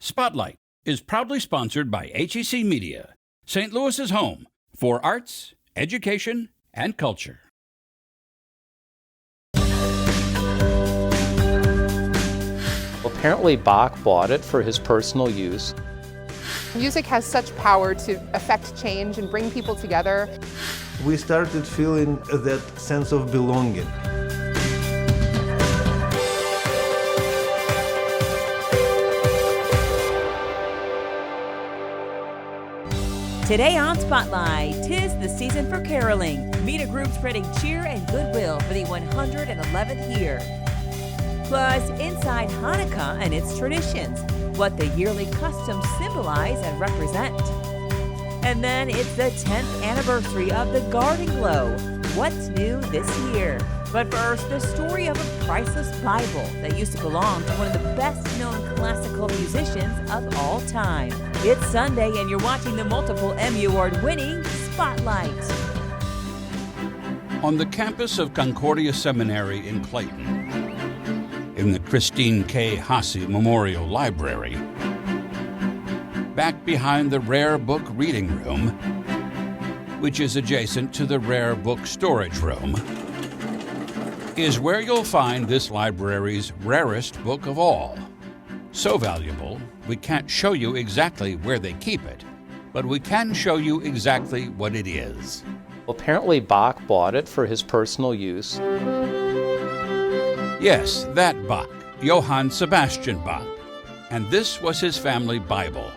Spotlight is proudly sponsored by HEC Media, St. Louis's home for arts, education, and culture. Apparently Bach bought it for his personal use. Music has such power to affect change and bring people together. We started feeling that sense of belonging. Today on Spotlight, 'tis the season for caroling. Meet a group spreading cheer and goodwill for the 111th year. Plus, inside Hanukkah and its traditions, what the yearly customs symbolize and represent. And then it's the 10th anniversary of the Garden Glow. What's new this year? But first, the story of a priceless Bible that used to belong to one of the best-known classical musicians of all time. It's Sunday, and you're watching the multiple Emmy Award-winning Spotlight. On the campus of Concordia Seminary in Clayton, in the Christine K. Hasse Memorial Library, back behind the Rare Book Reading Room, which is adjacent to the Rare Book Storage Room, is where you'll find this library's rarest book of all. So valuable, we can't show you exactly where they keep it, but we can show you exactly what it is. Apparently Bach bought it for his personal use. Yes, that Bach, Johann Sebastian Bach. And this was his family Bible.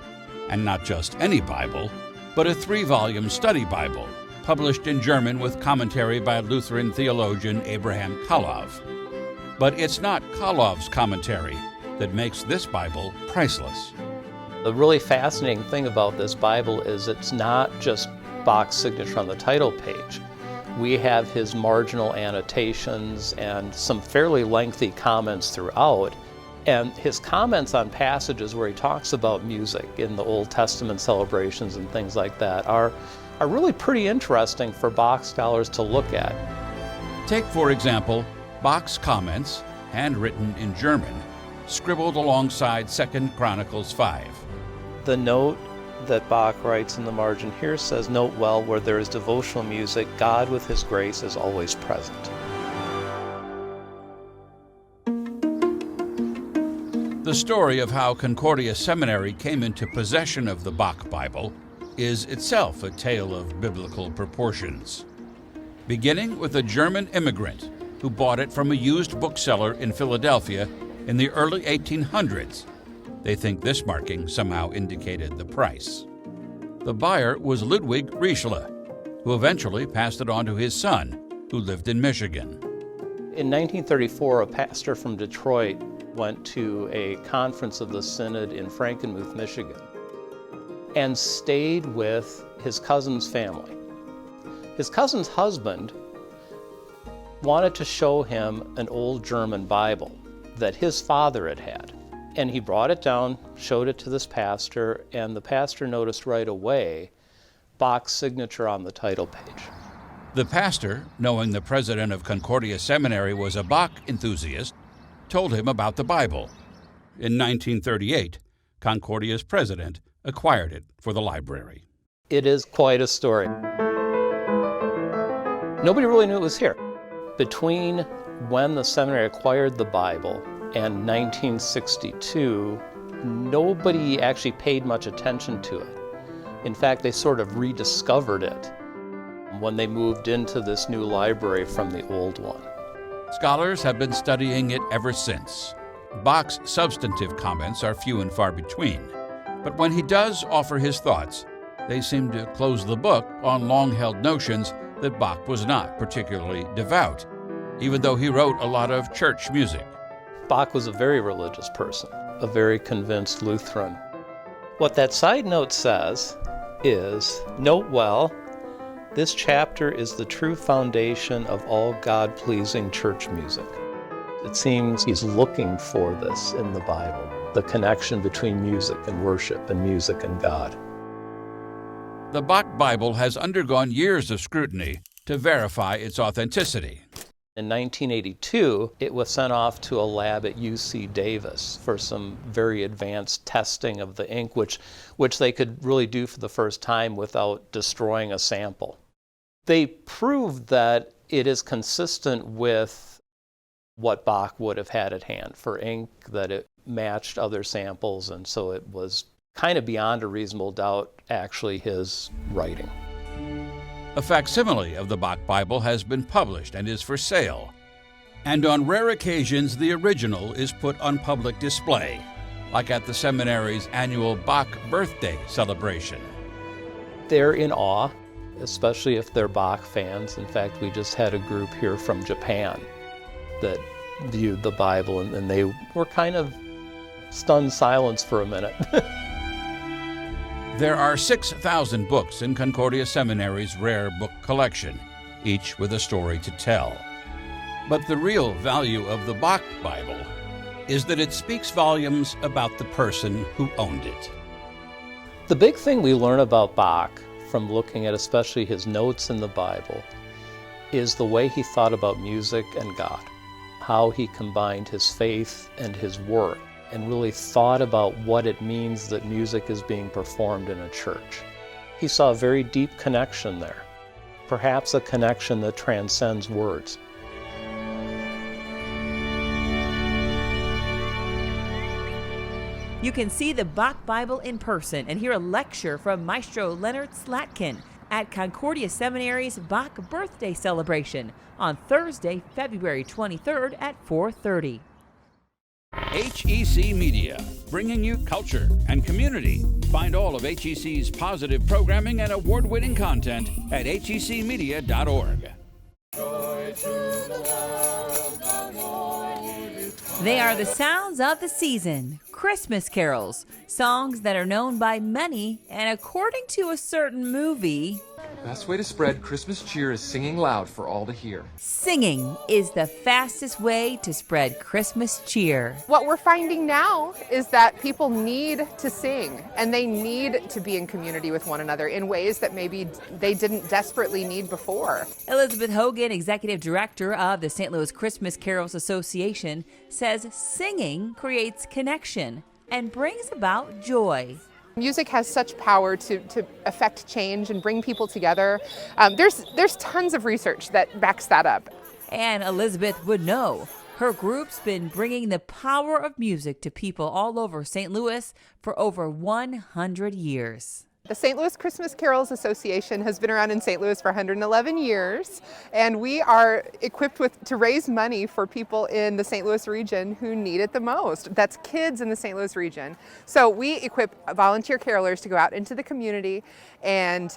And not just any Bible, but a 3-volume study Bible, published in German with commentary by Lutheran theologian Abraham Kalov. But it's not Kalov's commentary that makes this Bible priceless. The really fascinating thing about this Bible is it's not just Bach's signature on the title page. We have his marginal annotations and some fairly lengthy comments throughout. And his comments on passages where he talks about music in the Old Testament celebrations and things like that are really pretty interesting for Bach scholars to look at. Take, for example, Bach's comments, handwritten in German, scribbled alongside 2 Chronicles 5. The note that Bach writes in the margin here says, "Note well, where there is devotional music, God with his grace is always present." The story of how Concordia Seminary came into possession of the Bach Bible is itself a tale of biblical proportions. Beginning with a German immigrant who bought it from a used bookseller in Philadelphia in the early 1800s. They think this marking somehow indicated the price. The buyer was Ludwig Riesler, who eventually passed it on to his son, who lived in Michigan. In 1934, a pastor from Detroit went to a conference of the Synod in Frankenmuth, Michigan, and stayed with his cousin's family. His cousin's husband wanted to show him an old German Bible that his father had had. And he brought it down, showed it to this pastor, and the pastor noticed right away Bach's signature on the title page. The pastor, knowing the president of Concordia Seminary was a Bach enthusiast, told him about the Bible. In 1938, Concordia's president acquired it for the library. It is quite a story. Nobody really knew it was here. Between when the seminary acquired the Bible and 1962, nobody actually paid much attention to it. In fact, they sort of rediscovered it when they moved into this new library from the old one. Scholars have been studying it ever since. Bach's substantive comments are few and far between, but when he does offer his thoughts, they seem to close the book on long-held notions that Bach was not particularly devout, even though he wrote a lot of church music. Bach was a very religious person, a very convinced Lutheran. What that side note says is, "Note well, this chapter is the true foundation of all God-pleasing church music." It seems he's looking for this in the Bible, the connection between music and worship and music and God. The Bach Bible has undergone years of scrutiny to verify its authenticity. In 1982, it was sent off to a lab at UC Davis for some very advanced testing of the ink, which they could really do for the first time without destroying a sample. They proved that it is consistent with what Bach would have had at hand for ink, that it matched other samples, and so it was kind of beyond a reasonable doubt actually his writing. A facsimile of the Bach Bible has been published and is for sale. And on rare occasions, the original is put on public display, like at the seminary's annual Bach birthday celebration. They're in awe, especially if they're Bach fans. In fact, we just had a group here from Japan that viewed the Bible, and they were kind of stunned silence for a minute. There are 6,000 books in Concordia Seminary's rare book collection, each with a story to tell. But the real value of the Bach Bible is that it speaks volumes about the person who owned it. The big thing we learn about Bach from looking at especially his notes in the Bible is the way he thought about music and God, how he combined his faith and his work, and really thought about what it means that music is being performed in a church. He saw a very deep connection there, perhaps a connection that transcends words. You can see the Bach Bible in person and hear a lecture from Maestro Leonard Slatkin at Concordia Seminary's Bach birthday celebration on Thursday, February 23rd at 4:30. HEC Media, bringing you culture and community. Find all of HEC's positive programming and award-winning content at hecmedia.org. They are the sounds of the season, Christmas carols, songs that are known by many, and according to a certain movie, the best way to spread Christmas cheer is singing loud for all to hear. Singing is the fastest way to spread Christmas cheer. What we're finding now is that people need to sing, and they need to be in community with one another in ways that maybe they didn't desperately need before. Elizabeth Hogan, Executive Director of the St. Louis Christmas Carols Association, says singing creates connection and brings about joy. Music has such power to affect change and bring people together. There's tons of research that backs that up. And Elizabeth would know. Her group's been bringing the power of music to people all over St. Louis for over 100 years. The St. Louis Christmas Carols Association has been around in St. Louis for 111 years, and we are equipped to raise money for people in the St. Louis region who need it the most. That's kids in the St. Louis region. So we equip volunteer carolers to go out into the community and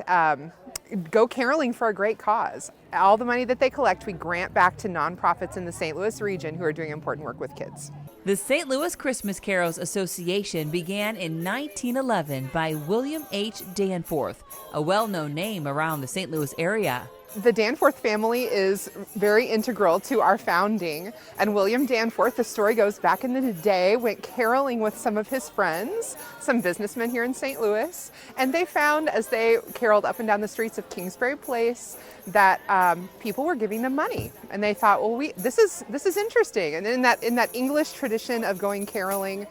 go caroling for a great cause. All the money that they collect, we grant back to nonprofits in the St. Louis region who are doing important work with kids. The St. Louis Christmas Carols Association began in 1911 by William H. Danforth, a well-known name around the St. Louis area. The Danforth family is very integral to our founding, and William Danforth, the story goes back in the day, went caroling with some of his friends, some businessmen here in St. Louis, and they found as they caroled up and down the streets of Kingsbury Place that people were giving them money, and they thought, well, this is interesting. And in that English tradition of going caroling,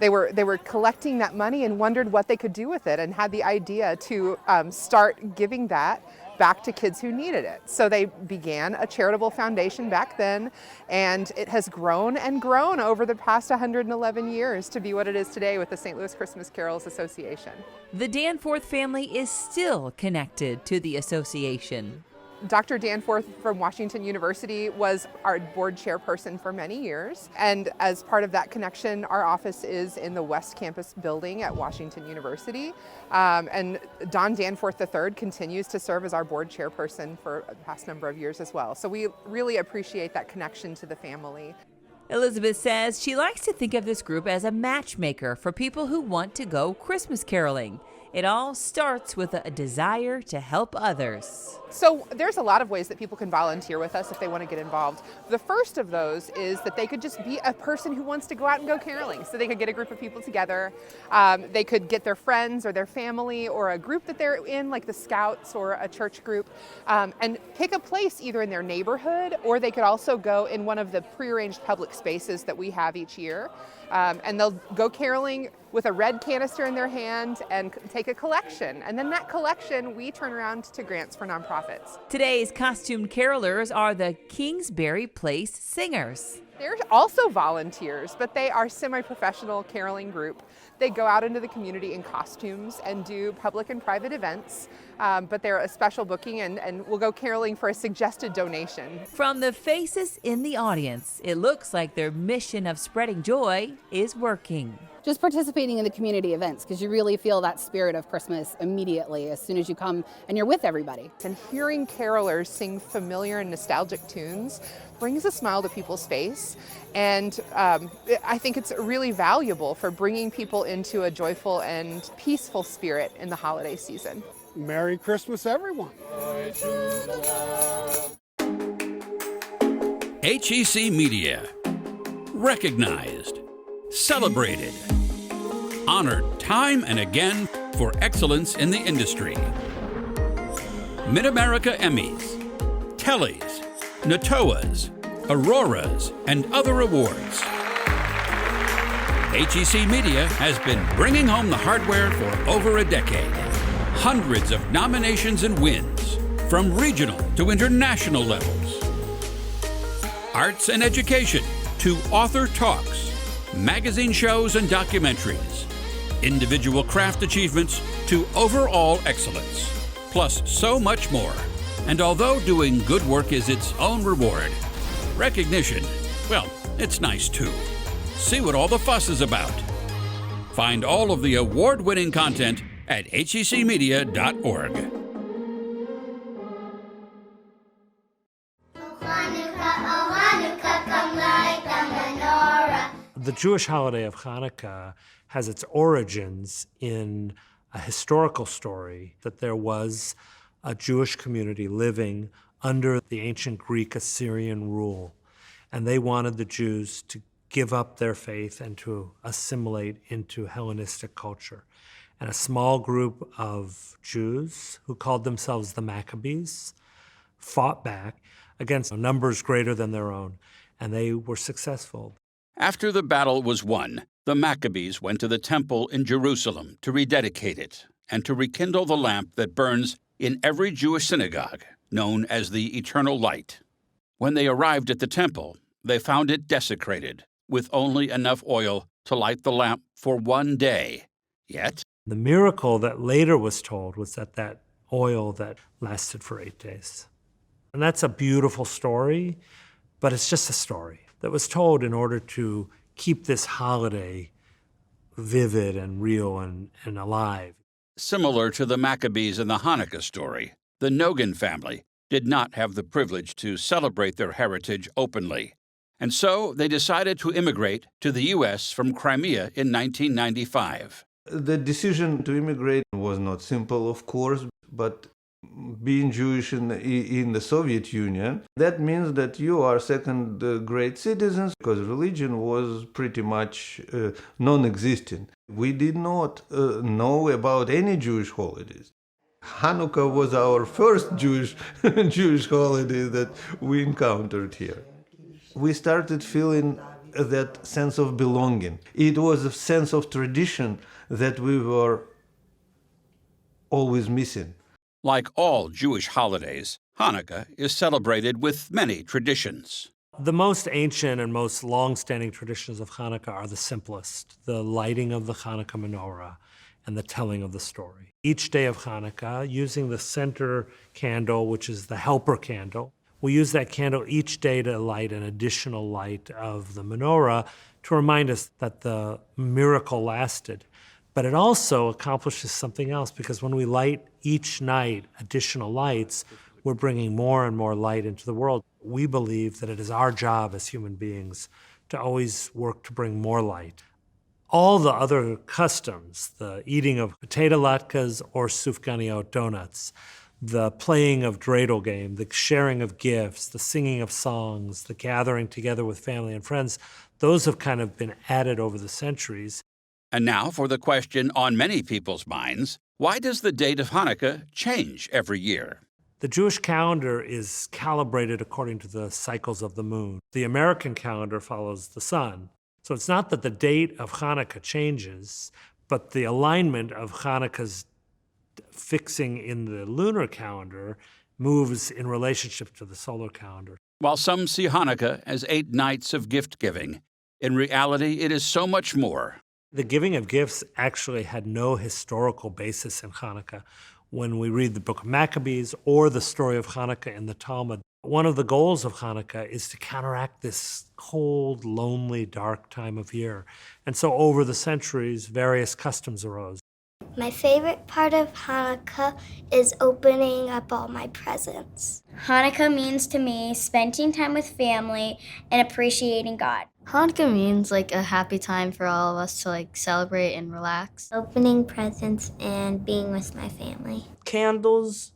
they were collecting that money and wondered what they could do with it, and had the idea to start giving that back to kids who needed it. So they began a charitable foundation back then, and it has grown and grown over the past 111 years to be what it is today with the St. Louis Christmas Carols Association. The Danforth family is still connected to the association. Dr. Danforth from Washington University was our board chairperson for many years, and as part of that connection, our office is in the West Campus building at Washington University, and Don Danforth III continues to serve as our board chairperson for the past number of years as well. So we really appreciate that connection to the family. Elizabeth says she likes to think of this group as a matchmaker for people who want to go Christmas caroling. It all starts with a desire to help others. So there's a lot of ways that people can volunteer with us if they want to get involved. The first of those is that they could just be a person who wants to go out and go caroling. So they could get a group of people together. They could get their friends or their family or a group that they're in, like the Scouts or a church group, and pick a place either in their neighborhood, or they could also go in one of the prearranged public spaces that we have each year. And they'll go caroling with a red canister in their hand and take a collection. And then that collection we turn around to grants for nonprofits. Today's costumed carolers are the Kingsbury Place Singers. They're also volunteers, but they are semi-professional caroling group. They go out into the community in costumes and do public and private events, but they're a special booking and will go caroling for a suggested donation. From the faces in the audience, it looks like their mission of spreading joy is working. Just participating in the community events, because you really feel that spirit of Christmas immediately as soon as you come and you're with everybody. And hearing carolers sing familiar and nostalgic tunes brings a smile to people's face, and I think it's really valuable for bringing people into a joyful and peaceful spirit in the holiday season. Merry Christmas, everyone. HEC Media. Recognized, celebrated, honored time and again for excellence in the industry. Mid-America Emmys, Tellys, Natoas, Auroras, and other awards. HEC Media has been bringing home the hardware for over a decade. Hundreds of nominations and wins, from regional to international levels. Arts and education to author talks, magazine shows and documentaries, individual craft achievements to overall excellence, plus so much more. And although doing good work is its own reward, recognition, well, it's nice too. See what all the fuss is about. Find all of the award-winning content at hecmedia.org. The Jewish holiday of Hanukkah has its origins in a historical story that there was a Jewish community living under the ancient Greek Assyrian rule, and they wanted the Jews to give up their faith and to assimilate into Hellenistic culture. And a small group of Jews who called themselves the Maccabees fought back against numbers greater than their own, and they were successful. After the battle was won, the Maccabees went to the temple in Jerusalem to rededicate it and to rekindle the lamp that burns in every Jewish synagogue, known as the Eternal Light. When they arrived at the temple, they found it desecrated, with only enough oil to light the lamp for one day. Yet, the miracle that later was told was that oil that lasted for 8 days. And that's a beautiful story, but it's just a story that was told in order to keep this holiday vivid and real and alive. similar to the Maccabees in the Hanukkah story, the Nogan family did not have the privilege to celebrate their heritage openly. And so they decided to immigrate to the U.S. from Crimea in 1995. The decision to immigrate was not simple, of course, but being Jewish in the Soviet Union, that means that you are second-grade citizens, because religion was pretty much non-existent. We did not know about any Jewish holidays. Hanukkah was our first Jewish holiday that we encountered here. We started feeling that sense of belonging. It was a sense of tradition that we were always missing. Like all Jewish holidays, Hanukkah is celebrated with many traditions. The most ancient and most long-standing traditions of Hanukkah are the simplest: the lighting of the Hanukkah menorah and the telling of the story. Each day of Hanukkah, using the center candle, which is the helper candle, we use that candle each day to light an additional light of the menorah to remind us that the miracle lasted. But it also accomplishes something else, because when we light each night additional lights, we're bringing more and more light into the world. We believe that it is our job as human beings to always work to bring more light. all the other customs, the eating of potato latkes or sufganiyot donuts, the playing of dreidel game, the sharing of gifts, the singing of songs, the gathering together with family and friends, those have kind of been added over the centuries. And now for the question on many people's minds, why does the date of Hanukkah change every year? The Jewish calendar is calibrated according to the cycles of the moon. The American calendar follows the sun. So it's not that the date of Hanukkah changes, but the alignment of Hanukkah's fixing in the lunar calendar moves in relationship to the solar calendar. While some see Hanukkah as 8 nights of gift-giving, in reality it is so much more. The giving of gifts actually had no historical basis in Hanukkah. When we read the book of Maccabees or the story of Hanukkah in the Talmud, one of the goals of Hanukkah is to counteract this cold, lonely, dark time of year. And so over the centuries, various customs arose. My favorite part of Hanukkah is opening up all my presents. Hanukkah means to me spending time with family and appreciating God. Hanukkah means like a happy time for all of us to like celebrate and relax. Opening presents and being with my family. Candles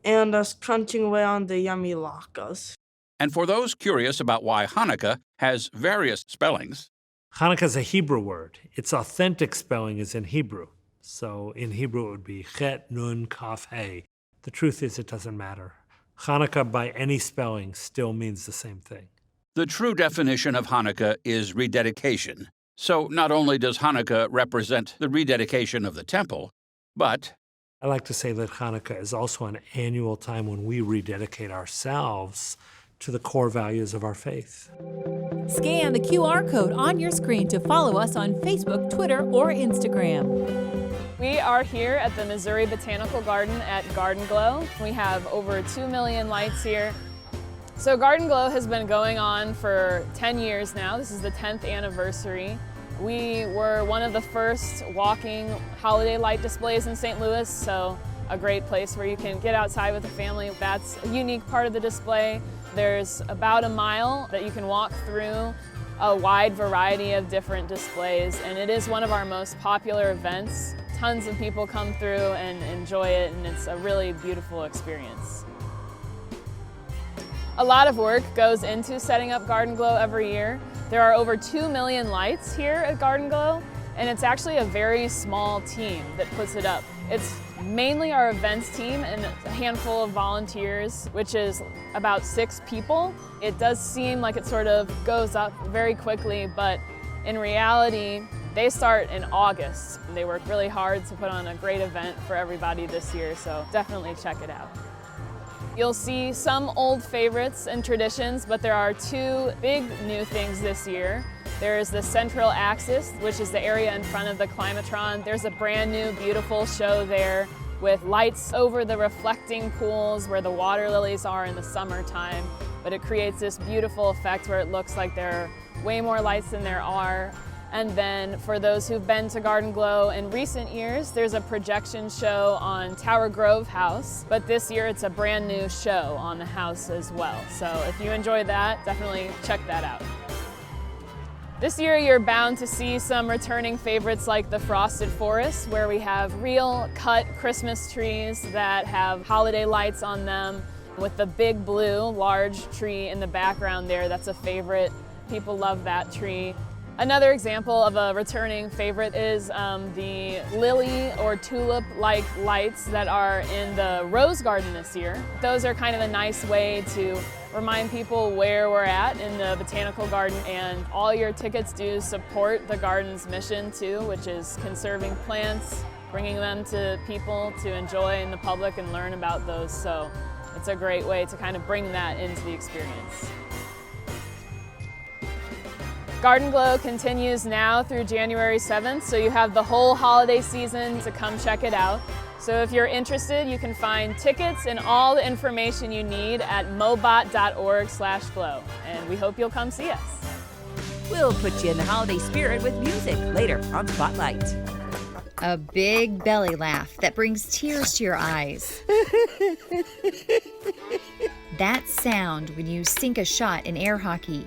and us crunching away on the yummy latkes. And for those curious about why Hanukkah has various spellings, Hanukkah is a Hebrew word. Its authentic spelling is in Hebrew. So in Hebrew it would be Chet, Nun, Kaf, He. The truth is it doesn't matter. Hanukkah by any spelling still means the same thing. the true definition of Hanukkah is rededication. So not only does Hanukkah represent the rededication of the temple, but I like to say that Hanukkah is also an annual time when we rededicate ourselves to the core values of our faith. Scan the QR code on your screen to follow us on Facebook, Twitter, or Instagram. We are here at the Missouri Botanical Garden at Garden Glow. We have over 2 million lights here. So Garden Glow has been going on for 10 years now. This is the 10th anniversary. We were one of the first walking holiday light displays in St. Louis, so a great place where you can get outside with the family. That's a unique part of the display. There's about a mile that you can walk through a wide variety of different displays, and it is one of our most popular events. Tons of people come through and enjoy it, and it's a really beautiful experience. A lot of work goes into setting up Garden Glow every year. There are over 2 million lights here at Garden Glow, and it's actually a very small team that puts it up. It's mainly our events team and a handful of volunteers, which is about 6 people. It does seem like it sort of goes up very quickly, but in reality, they start in August. They work really hard to put on a great event for everybody this year, so definitely check it out. You'll see some old favorites and traditions, but there are 2 big new things this year. There's the central axis, which is the area in front of the Climatron. There's a brand new, beautiful show there with lights over the reflecting pools where the water lilies are in the summertime. But it creates this beautiful effect where it looks like there are way more lights than there are. And then for those who've been to Garden Glow in recent years, there's a projection show on Tower Grove House, but this year it's a brand new show on the house as well. So if you enjoy that, definitely check that out. This year you're bound to see some returning favorites like the Frosted Forest, where we have real cut Christmas trees that have holiday lights on them with the big blue large tree in the background there. That's a favorite. People love that tree. Another example of a returning favorite is the lily or tulip-like lights that are in the Rose Garden this year. Those are kind of a nice way to remind people where we're at in the Botanical Garden, and all your tickets do support the garden's mission too, which is conserving plants, bringing them to people to enjoy in the public and learn about those. So it's a great way to kind of bring that into the experience. Garden Glow continues now through January 7th, so you have the whole holiday season to come check it out. So if you're interested, you can find tickets and all the information you need at mobot.org/glow, and we hope you'll come see us. We'll put you in the holiday spirit with music later on Spotlight. A big belly laugh that brings tears to your eyes. That sound when you sink a shot in air hockey.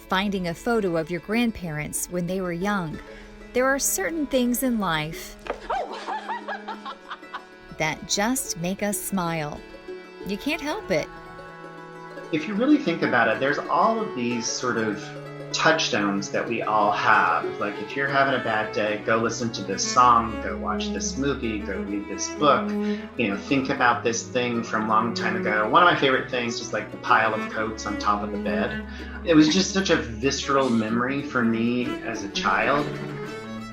Finding a photo of your grandparents when they were young, There are certain things in life that just make us smile. You can't help it. If you really think about it, there's all of these sort of touchstones that we all have. Like if you're having a bad day, go listen to this song, go watch this movie, go read this book, think about this thing from a long time ago. One of my favorite things is like the pile of coats on top of the bed. It was just such a visceral memory for me as a child.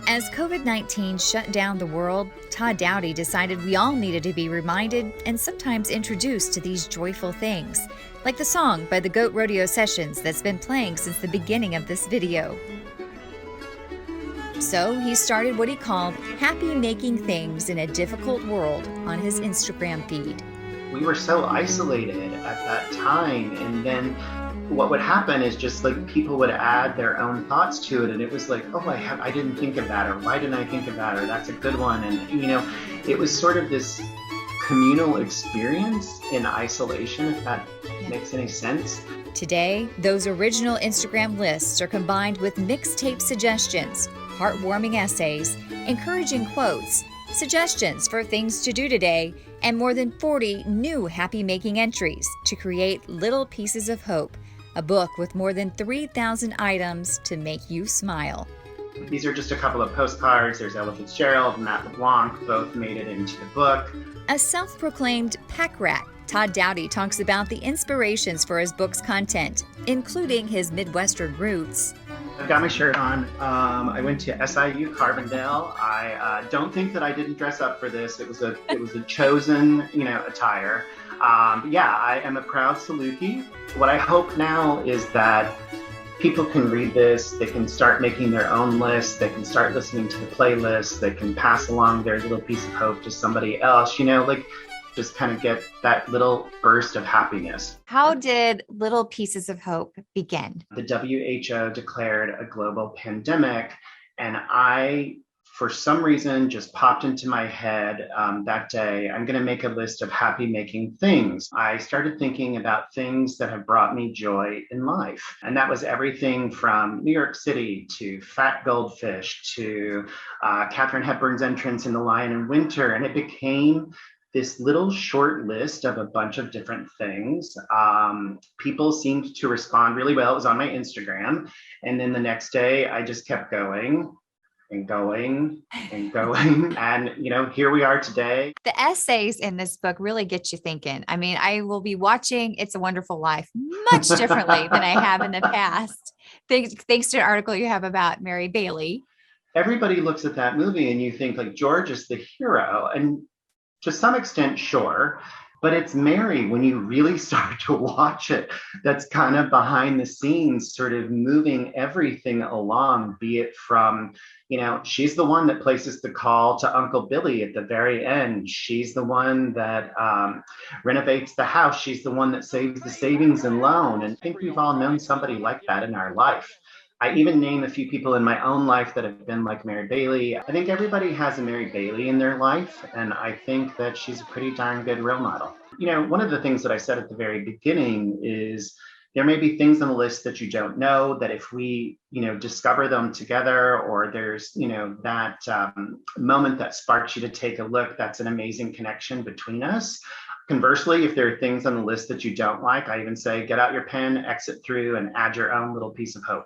As COVID-19 shut down the world, Todd Dowdy decided we all needed to be reminded and sometimes introduced to these joyful things, like the song by the Goat Rodeo Sessions that's been playing since the beginning of this video. So he started what he called Happy Making Things in a Difficult World on his Instagram feed. We were so isolated at that time, and then what would happen is just like people would add their own thoughts to it, and it was like, oh, I didn't think of that, or why didn't I think of that, or that's a good one. And it was sort of this communal experience in isolation, if that makes any sense. Today, those original Instagram lists are combined with mixtape suggestions, heartwarming essays, encouraging quotes, suggestions for things to do today, and more than 40 new happy-making entries to create Little Pieces of Hope, a book with more than 3,000 items to make you smile. These are just a couple of postcards. There's Ella Fitzgerald and Matt LeBlanc, both made it into the book. A self-proclaimed pack rat, Todd Dowdy talks about the inspirations for his book's content, including his Midwestern roots. I've got my shirt on. I went to SIU Carbondale. I don't think that I didn't dress up for this. It was a chosen, attire. I am a proud Saluki. What I hope now is that people can read this, they can start making their own lists, they can start listening to the playlist, they can pass along their little piece of hope to somebody else, just kind of get that little burst of happiness. How did Little Pieces of Hope begin? The WHO declared a global pandemic, and I, for some reason, just popped into my head that day, I'm going to make a list of happy-making things. I started thinking about things that have brought me joy in life. And that was everything from New York City to fat goldfish to Katharine Hepburn's entrance in The Lion in Winter. And it became this little short list of a bunch of different things. People seemed to respond really well. It was on my Instagram. And then the next day, I just kept going and going and going. And, here we are today. The essays in this book really get you thinking. I mean, I will be watching It's a Wonderful Life much differently than I have in the past. Thanks to an article you have about Mary Bailey. Everybody looks at that movie and you think like George is the hero. And to some extent, sure. But it's Mary, when you really start to watch it, that's kind of behind the scenes, sort of moving everything along, be it from, she's the one that places the call to Uncle Billy at the very end. She's the one that renovates the house. She's the one that saves the savings and loan. And I think we've all known somebody like that in our life. I even name a few people in my own life that have been like Mary Bailey. I think everybody has a Mary Bailey in their life, and I think that she's a pretty darn good role model. One of the things that I said at the very beginning is there may be things on the list that you don't know, that if we, discover them together, or there's, that moment that sparks you to take a look, that's an amazing connection between us. Conversely, if there are things on the list that you don't like, I even say, get out your pen, exit through, and add your own little piece of hope.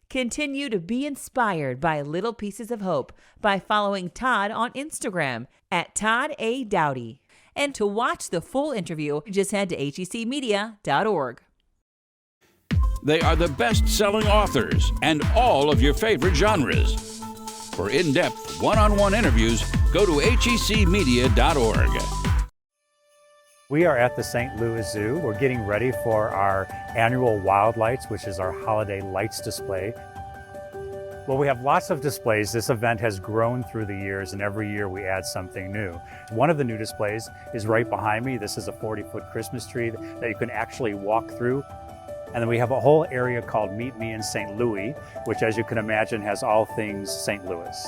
Continue to be inspired by Little Pieces of Hope by following Todd on Instagram at Todd A. Dowdy. And to watch the full interview, just head to hecmedia.org. They are the best-selling authors and all of your favorite genres. For in-depth, one-on-one interviews, go to hecmedia.org. We are at the St. Louis Zoo. We're getting ready for our annual Wild Lights, which is our holiday lights display. Well, we have lots of displays. This event has grown through the years, and every year we add something new. One of the new displays is right behind me. This is a 40-foot Christmas tree that you can actually walk through. And then we have a whole area called Meet Me in St. Louis, which, as you can imagine, has all things St. Louis.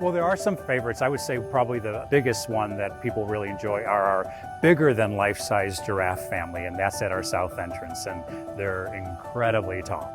Well, there are some favorites. I would say probably the biggest one that people really enjoy are our bigger than life-size giraffe family, and that's at our south entrance, and they're incredibly tall.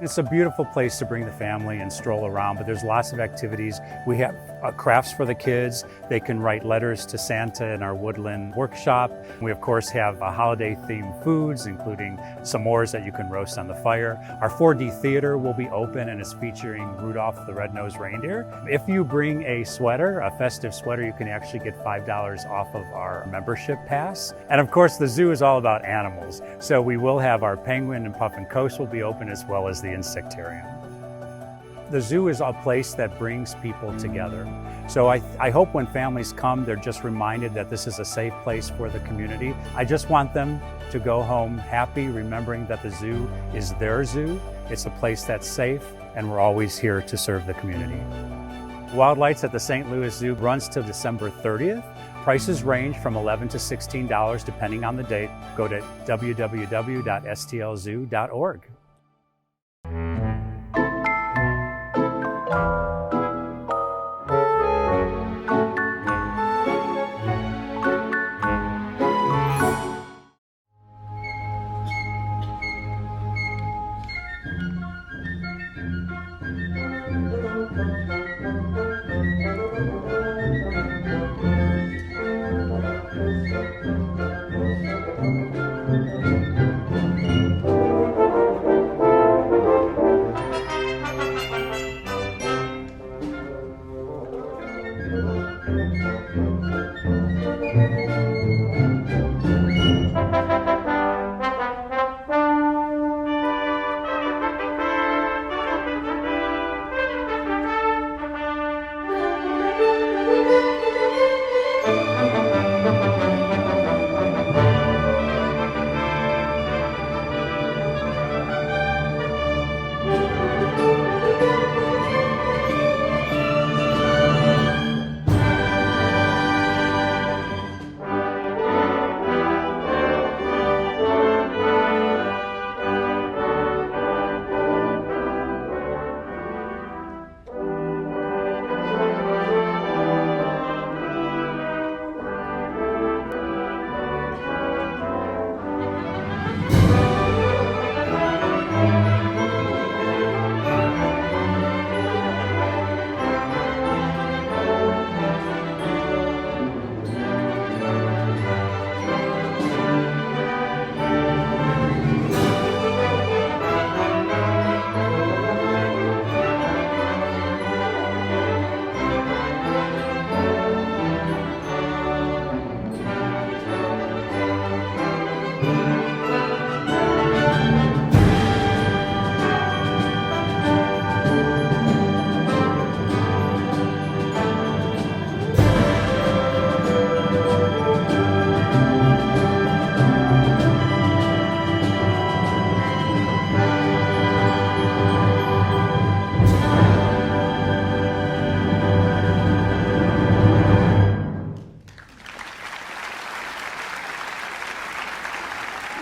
It's a beautiful place to bring the family and stroll around, but there's lots of activities. We have crafts for the kids. They can write letters to Santa in our woodland workshop. We, of course, have holiday-themed foods, including s'mores that you can roast on the fire. Our 4D theater will be open and is featuring Rudolph the Red-Nosed Reindeer. If you bring a sweater, a festive sweater, you can actually get $5 off of our membership pass. And of course, the zoo is all about animals. So we will have our penguin and puff and coast will be open, as well as the insectarium. The zoo is a place that brings people together. So I hope when families come, they're just reminded that this is a safe place for the community. I just want them to go home happy, remembering that the zoo is their zoo. It's a place that's safe, and we're always here to serve the community. Wild Lights at the St. Louis Zoo runs till December 30th. Prices range from $11 to $16 depending on the date. Go to www.stlzoo.org.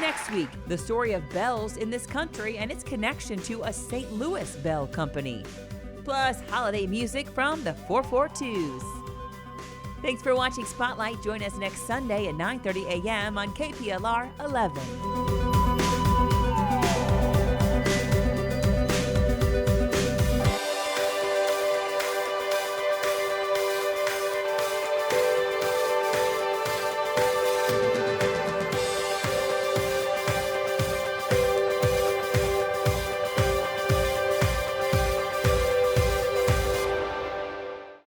Next week, the story of bells in this country and its connection to a St. Louis bell company. Plus, holiday music from the 442s. Thanks for watching Spotlight. Join us next Sunday at 9:30 a.m. on KPLR 11.